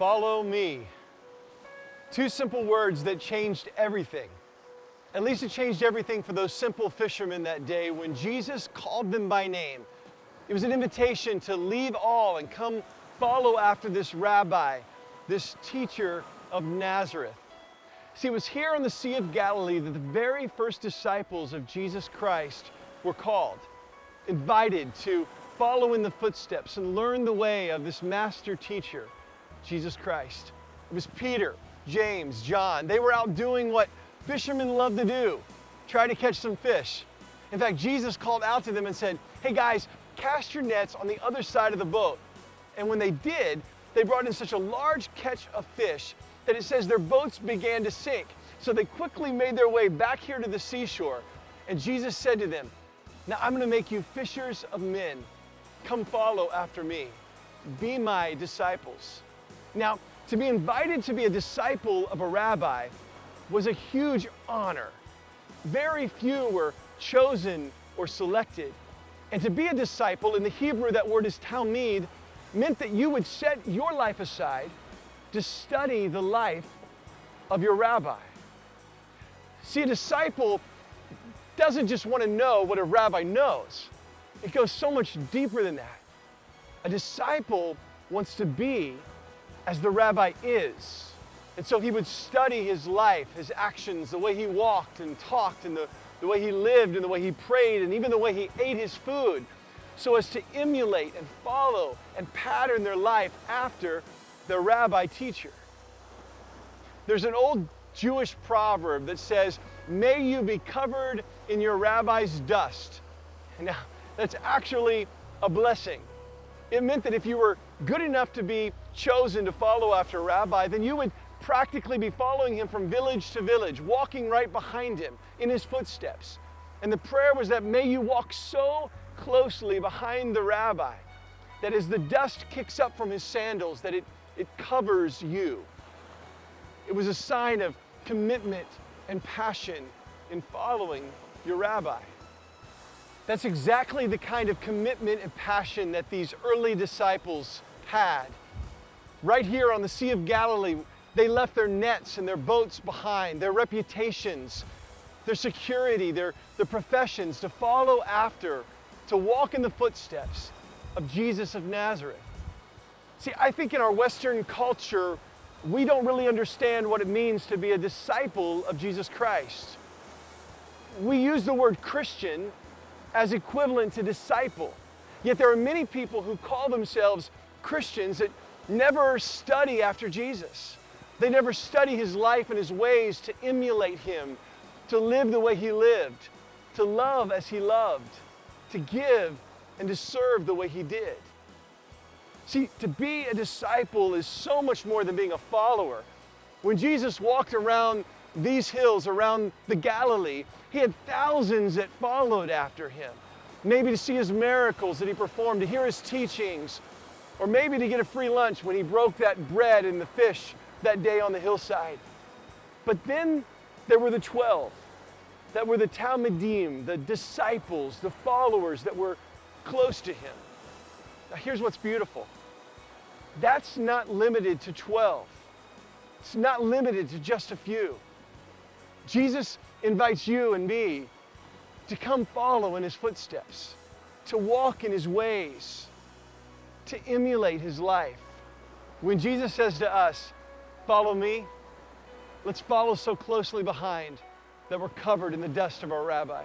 Follow me. Two simple words that changed everything. At least it changed everything for those simple fishermen that day when Jesus called them by name. It was an invitation to leave all and come follow after this rabbi, this teacher of Nazareth. See, it was here on the Sea of Galilee that the very first disciples of Jesus Christ were called, invited to follow in the footsteps and learn the way of this master teacher, Jesus Christ. It was Peter, James, John. They were out doing what fishermen love to do, try to catch some fish. In fact, Jesus called out to them and said, "Hey guys, cast your nets on the other side of the boat." And when they did, they brought in such a large catch of fish that it says their boats began to sink. So they quickly made their way back here to the seashore. And Jesus said to them, "Now I'm going to make you fishers of men. Come follow after me. Be my disciples." Now, to be invited to be a disciple of a rabbi was a huge honor. Very few were chosen or selected. And to be a disciple, in the Hebrew, that word is talmid, meant that you would set your life aside to study the life of your rabbi. See, a disciple doesn't just want to know what a rabbi knows. It goes so much deeper than that. A disciple wants to be as the rabbi is. And so he would study his life, his actions, the way he walked and talked, and the way he lived, and the way he prayed, and even the way he ate his food, so as to emulate and follow and pattern their life after their rabbi teacher. There's an old Jewish proverb that says, "May you be covered in your rabbi's dust." Now, that's actually a blessing. It meant that if you were good enough to be chosen to follow after a rabbi, then you would practically be following him from village to village, walking right behind him in his footsteps. And the prayer was that may you walk so closely behind the rabbi that as the dust kicks up from his sandals, that it covers you. It was a sign of commitment and passion in following your rabbi. That's exactly the kind of commitment and passion that these early disciples had. Right here on the Sea of Galilee, they left their nets and their boats behind, their reputations, their security, their professions, to follow after, to walk in the footsteps of Jesus of Nazareth. See, I think in our Western culture, we don't really understand what it means to be a disciple of Jesus Christ. We use the word Christian as equivalent to disciple. Yet there are many people who call themselves Christians that never study after Jesus. They never study his life and his ways to emulate him, to live the way he lived, to love as he loved, to give and to serve the way he did. See, to be a disciple is so much more than being a follower. When Jesus walked around these hills, around the Galilee, he had thousands that followed after him. Maybe to see his miracles that he performed, to hear his teachings, or maybe to get a free lunch when he broke that bread and the fish that day on the hillside. But then there were the 12, that were the Talmidim, the disciples, the followers that were close to him. Now here's what's beautiful. That's not limited to 12. It's not limited to just a few. Jesus invites you and me to come follow in his footsteps, to walk in his ways, to emulate his life. When Jesus says to us, "Follow me," let's follow so closely behind that we're covered in the dust of our rabbi.